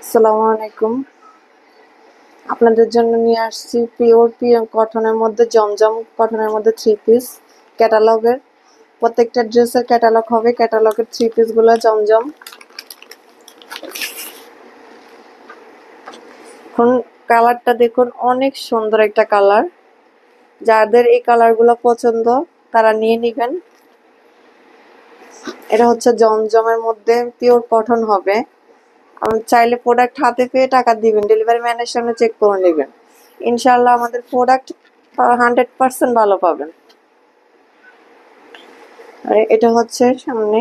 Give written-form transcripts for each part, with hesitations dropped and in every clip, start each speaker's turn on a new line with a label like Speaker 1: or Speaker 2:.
Speaker 1: আসসালামু আলাইকুম। আপনাদের জন্য নিয়ে আসছি পিওর কটনের মধ্যে জমজম কটনের মধ্যে থ্রি পিস ক্যাটালগের। প্রত্যেকটা ড্রেসের ক্যাটালগ হবে, ক্যাটালগের থ্রি পিসগুলো জমজম। এখন কালারটা দেখুন, অনেক সুন্দর একটা কালার। যাদের এই কালারগুলো পছন্দ তারা নিয়ে নেবেন। এটা হচ্ছে জমজমের মধ্যে পিওর কটন হবে। চাইলে প্রোডাক্ট হাতে পেয়ে টাকা দিবেন, ডেলিভারি ম্যানের সামনে চেক করে নেবেন। ইনশাল্লাহ আমাদের প্রোডাক্ট 100% ভালো পাবেন। আর এটা হচ্ছে সামনে,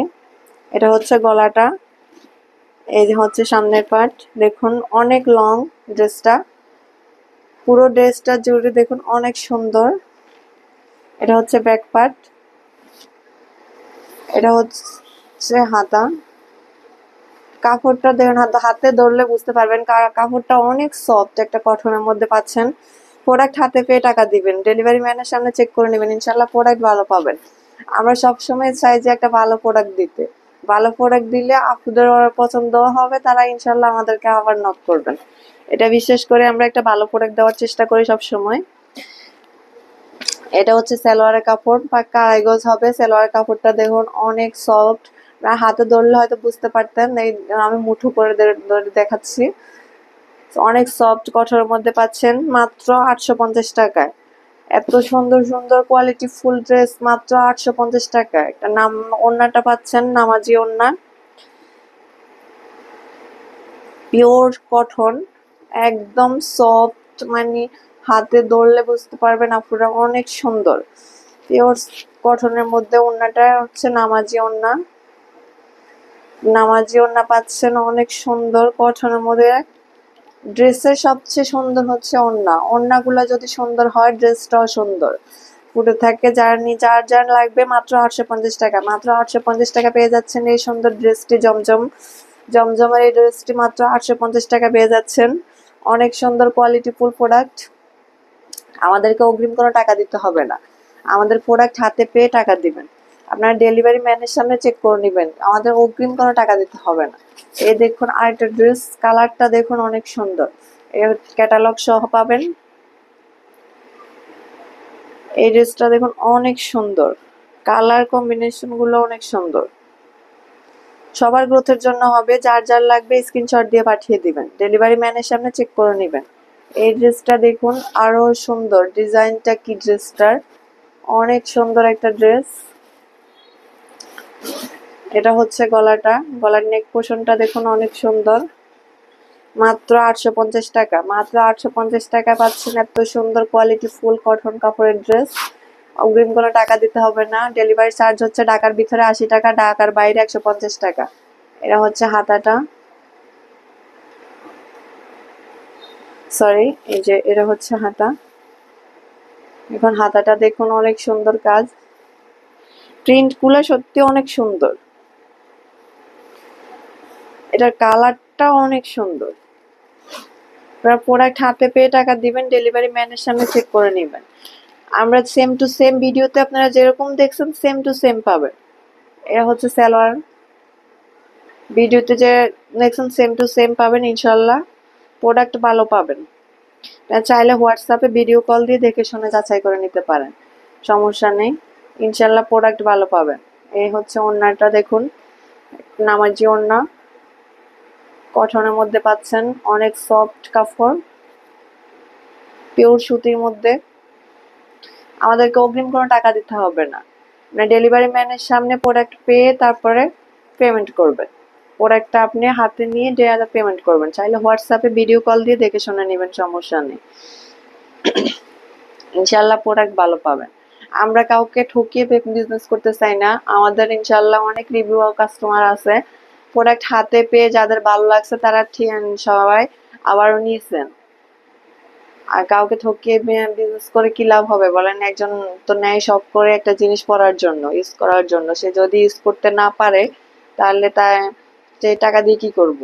Speaker 1: এটা হচ্ছে গলাটা, এই যে হচ্ছে সামনের পার্ট। দেখুন অনেক লং ড্রেসটা, পুরো ড্রেসটা জুড়ে দেখুন অনেক সুন্দর। এটা হচ্ছে ব্যাক পার্ট, এটা হচ্ছে হাতা। কাপড়টা দেখুন, হাতে ধরলে বুঝতে পারবেন কাপড়টা অনেক সফট একটা কটনের মধ্যে পাচ্ছেন। প্রোডাক্ট হাতে পেয়ে টাকা দিবেন, ডেলিভারি ম্যানের সামনে চেক করে নেবেন, ইনশাল্লাহ প্রোডাক্ট ভালো পাবেন। আমরা সবসময় চাই যে একটা ভালো প্রোডাক্ট দিতে। ভালো প্রোডাক্ট দিলে আপনাদের পছন্দ হবে, তারা ইনশাল্লাহ আমাদেরকে আবার নক করবেন। এটা বিশেষ করে আমরা একটা ভালো প্রোডাক্ট দেওয়ার চেষ্টা করি সব সময়। এটা হচ্ছে সালোয়ারের কাপড়, পাক্কা আড়াই গজ হবে। সালোয়ারের কাপড়টা দেখুন অনেক সফট, হাতে ধরলে হয়তো বুঝতে পারতেন, এই আমি মুঠো করে ধরে দেখাচ্ছি। অনেক সফট কটনের মধ্যে পাচ্ছেন মাত্র 850 টাকায়। এত সুন্দর সুন্দর কোয়ালিটি ফুল ড্রেস মাত্র 850 টাকায়। একটা ওড়নাটা পাচ্ছেন নামাজি ওড়না, পিওর কটন, একদম সফট, মানে হাতে ধরলে বুঝতে পারবেন আপনারা, অনেক সুন্দর। পিওর কটনের মধ্যে ওড়নাটা হচ্ছে নামাজি ওড়না। নামাজি ওড়না পাচ্ছেন অনেক সুন্দর কটনের মধ্যে। ড্রেসের সবচেয়ে সুন্দর হচ্ছে ওড়না, ওড়নাগুলো যদি সুন্দর হয় ড্রেসটাও সুন্দর ফুটে থাকে। যার যার লাগবে মাত্র 850 টাকা, মাত্র 850 টাকা পেয়ে যাচ্ছেন এই সুন্দর ড্রেসটি। জমজমের এই ড্রেসটি মাত্র 850 টাকা পেয়ে যাচ্ছেন। অনেক সুন্দর কোয়ালিটি ফুল প্রোডাক্ট, আমাদেরকে অগ্রিম কোনো টাকা দিতে হবে না, আমাদের প্রোডাক্ট হাতে পেয়ে টাকা দিবেন। আপনারা ডেলিভারি ম্যানের সামনে চেক করে নেবেন, আমাদের অগ্রিম কোনো টাকা দিতে হবে না। এই দেখুন আরেকটা ড্রেস, কালারটা দেখুন অনেক সুন্দর, এর ক্যাটালগ সহ পাবেন। এই ড্রেসটা দেখুন অনেক সুন্দর, কালার কম্বিনেশন গুলো অনেক সুন্দর। সবার গ্রোথের জন্য হবে, যার যার লাগবে স্ক্রিনশট দিয়ে পাঠিয়ে দিবেন, ডেলিভারি ম্যানের সামনে চেক করে নেবেন। এই ড্রেসটা দেখুন আরো সুন্দর, ডিজাইনটা কি ড্রেসটার, অনেক সুন্দর একটা ড্রেস। এটা হচ্ছে গলাটা, গলার নেক পোর্শনটা দেখুন অনেক সুন্দর। মাত্র 850 টাকা, মাত্র 850 টাকা পাচ্ছেন এত সুন্দর কোয়ালিটি ফুল কটন কাপড়ের ড্রেস। অগ্রিম কোনো টাকা দিতে হবে না, ডেলিভারি চার্জ হচ্ছে ঢাকার ভিতরে 80 টাকা, ঢাকার বাইরে 150 টাকা। এটা হচ্ছে হাতাটা, সরি, এই যে এটা হচ্ছে হাতা। এখন হাতাটা দেখুন অনেক সুন্দর কাজ, প্রিন্টগুলো সত্যি অনেক সুন্দর, এটার কালারটা অনেক সুন্দর। আপনারা প্রোডাক্ট হাতে পেয়ে টাকা দিবেন, ডেলিভারি ম্যানের সামনে চেক করে নেবেন। আমরা সেম টু সেম ভিডিওতে আপনারা যেরকম দেখছেন সেম টু সেম পাবেন। এটা হচ্ছে সালোয়ার, ভিডিওতে যে দেখছেন সেম টু সেম পাবেন ইনশাল্লাহ, প্রোডাক্ট ভালো পাবেন। চাইলে হোয়াটসঅ্যাপে ভিডিও কল দিয়ে দেখে শুনে যাচাই করে নিতে পারেন, সমস্যা নেই, ইনশাল্লাহ প্রোডাক্ট ভালো পাবেন। এই হচ্ছে ওড়নাটা দেখুন, নামাজি ওড়না, কটনের মধ্যে পাচ্ছেন, অনেক সফট কাপড়, পিওর সুতির মধ্যে। আমাদেরকে অগ্রিম কোনো টাকা দিতে হবে না, মানে ডেলিভারি ম্যানের সামনে প্রোডাক্ট পেয়ে তারপরে পেমেন্ট করবেন। প্রোডাক্টটা আপনি হাতে নিয়ে পেমেন্ট করবেন, চাইলে হোয়াটসঅ্যাপে ভিডিও কল দিয়ে দেখে শুনে নেবেন, সমস্যা নেই, ইনশাল্লাহ প্রোডাক্ট ভালো পাবেন। আমরা কাউকে ঠকিয়ে বিজনেস করতে চাই না, আমাদের ইনশাল্লাহ অনেক রিভিউ কাস্টমার আছে, প্রোডাক্ট হাতে পেয়ে যাদের ভালো লাগছে তারা ঠিক সবাই আবারও নিয়েছেন। আর কাউকে ঠকিয়ে বিজনেস করে কি লাভ হবে বলেন? একজন তো নেয় শখ করে একটা জিনিস পরার জন্য, ইউজ করার জন্য, সে যদি ইউজ করতে না পারে তাহলে তা সে টাকা দিয়ে কি করব?